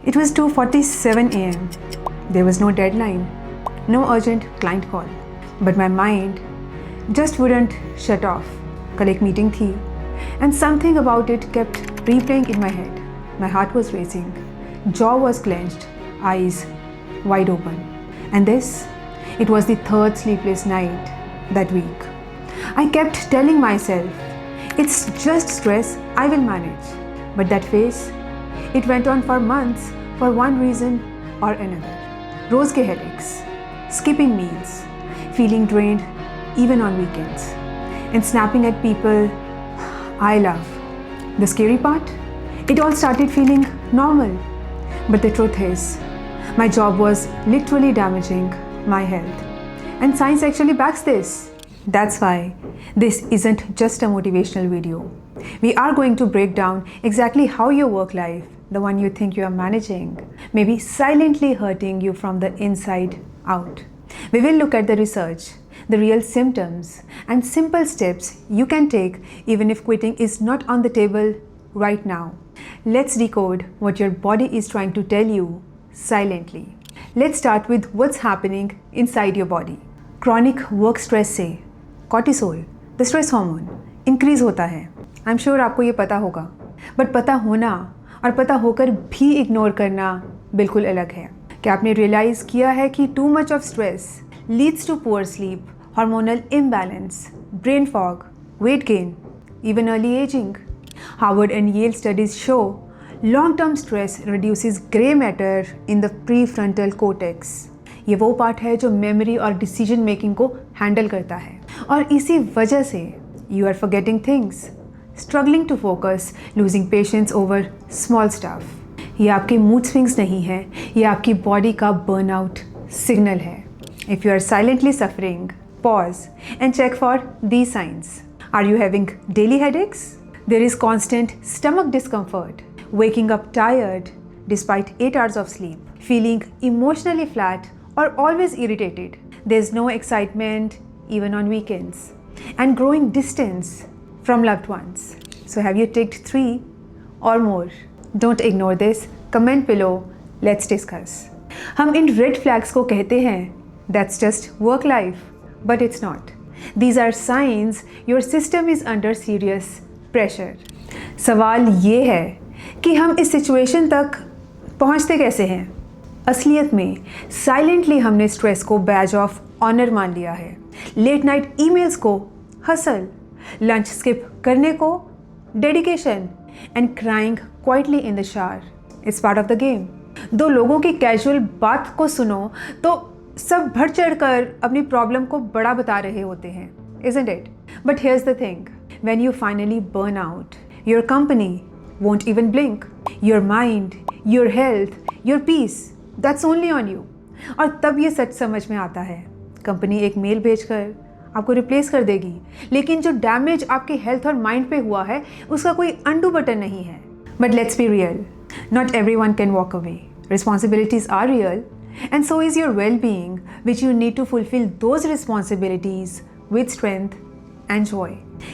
It was 2:47 a.m. There was no deadline, no urgent client call, but my mind just wouldn't shut off. कल एक meeting थी and something about it kept replaying in my head. My heart was racing, jaw was clenched, eyes wide open. And this, it was the third sleepless night that week. I kept telling myself, it's just stress, I will manage. But that phase, it went on for months for one reason or another. रोज के headaches, skipping meals, feeling drained even on weekends, and snapping at people I love. The scary part? It all started feeling normal. But the truth is, my job was literally damaging my health. And science actually backs this. That's why this isn't just a motivational video. We are going to break down exactly how your work life, the one you think you are managing, may be silently hurting you from the inside out. We will look at the research, the real symptoms, and simple steps you can take even if quitting is not on the table right now. Let's decode what your body is trying to tell you silently. Let's start with what's happening inside your body. Chronic work stress से cortisol, the stress hormone, increase होता है. I'm sure आपको ये पता होगा. But पता होना और पता होकर भी इग्नोर करना बिल्कुल अलग है. क्या आपने रियलाइज़ किया है कि too much of stress leads to poor sleep, hormonal imbalance, brain fog, weight gain, even early aging? Harvard and Yale studies show long-term stress reduces gray matter in the prefrontal cortex. ये वो part है जो memory और decision making को handle करता है और इसी वजह से you are forgetting things, struggling to focus, losing patience over small stuff. ये आपके मूड स्विंग्स नहीं है, ये आपकी बॉडी का बर्नआउट सिग्नल है. If you are silently suffering, pause and check for these signs. Are you having daily headaches? There is constant stomach discomfort, waking up tired despite 8 hours of sleep, feeling emotionally flat or always irritated. There's no excitement even on weekends, and growing distance from loved ones. So have you ticked 3 or more? Don't ignore this. Comment below. Let's discuss. हम इन red flags को कहते हैं that's just work life. But it's not. These are signs your system is under serious pressure. सवाल ये है कि हम इस सिचुएशन तक पहुंचते कैसे हैं? असलियत में साइलेंटली हमने स्ट्रेस को बैज ऑफ ऑनर मान लिया है. लेट नाइट ईमेल्स को हसल, लंच स्किप करने को dedication, and crying quietly in the shower. It's part of the game. दो लोगों की कैजुअल बात को सुनो तो सब बढ़ चढ़ कर अपनी प्रॉब्लम को बड़ा बता रहे होते हैं, isn't it? But here's the thing, when you finally burn out, your company won't even blink. Your mind, your health, your peace, that's only on you. और तब ये सच समझ में आता है, कंपनी एक मेल भेजकर आपको रिप्लेस कर देगी, लेकिन जो डैमेज आपके हेल्थ और माइंड पे हुआ है उसका कोई अनडू बटन नहीं है. But let's be real, not everyone can walk away. Responsibilities are real. And so is your well-being, which you need to fulfill those responsibilities with strength and joy.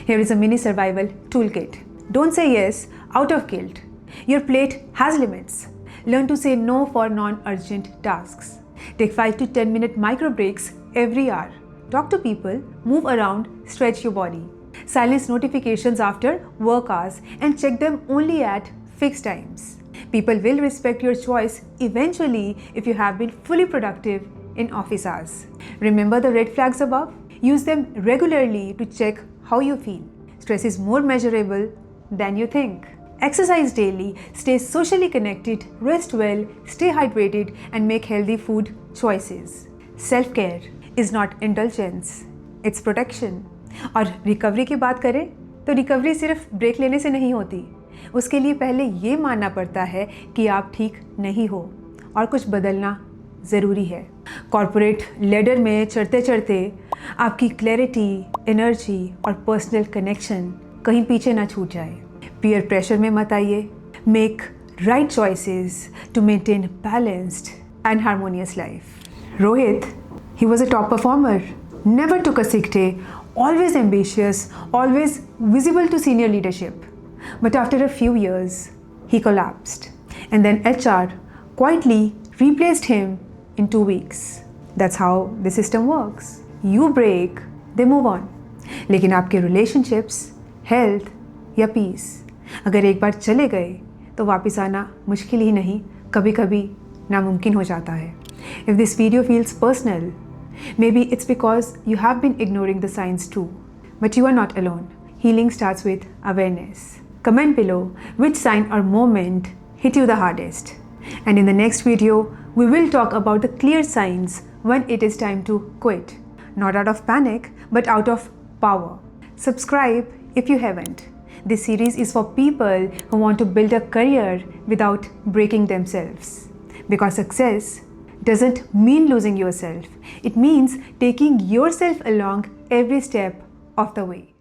Here is a mini survival toolkit. Don't say yes out of guilt. Your plate has limits. Learn to say no for non-urgent tasks. Take 5 to 10 minute micro breaks every hour. Talk to people, move around, stretch your body. Silence notifications after work hours and check them only at fixed times. People will respect your choice eventually if you have been fully productive in office hours. Remember the red flags above? Use them regularly to check how you feel. Stress is more measurable than you think. Exercise daily, stay socially connected, rest well, stay hydrated, and make healthy food choices. Self-care is not indulgence, it's protection. और recovery की बात करें तो recovery सिर्फ break लेने से नहीं होती. उसके लिए पहले ये मानना पड़ता है कि आप ठीक नहीं हो और कुछ बदलना ज़रूरी है. कॉर्पोरेट लेडर में चढ़ते चढ़ते आपकी क्लैरिटी, एनर्जी और पर्सनल कनेक्शन कहीं पीछे ना छूट जाए. पीयर प्रेशर में मत आइए. Make right choices to maintain balanced and harmonious life. Rohit, he was a top performer, never took a sick day, always ambitious, always visible to senior leadership. But after a few years, he collapsed. And then HR quietly replaced him in 2 weeks. That's how the system works. You break, they move on. लेकिन आपके relationships, health या peace अगर एक बार चले गए तो वापस आना मुश्किल ही नहीं, कभी-कभी नामुमकिन हो जाता है. If this video feels personal, maybe it's because you have been ignoring the signs too. But you are not alone. Healing starts with awareness. Comment below which sign or moment hit you the hardest. And in the next video, we will talk about the clear signs when it is time to quit. Not out of panic, but out of power. Subscribe if you haven't. This series is for people who want to build a career without breaking themselves. Because success doesn't mean losing yourself. It means taking yourself along every step of the way.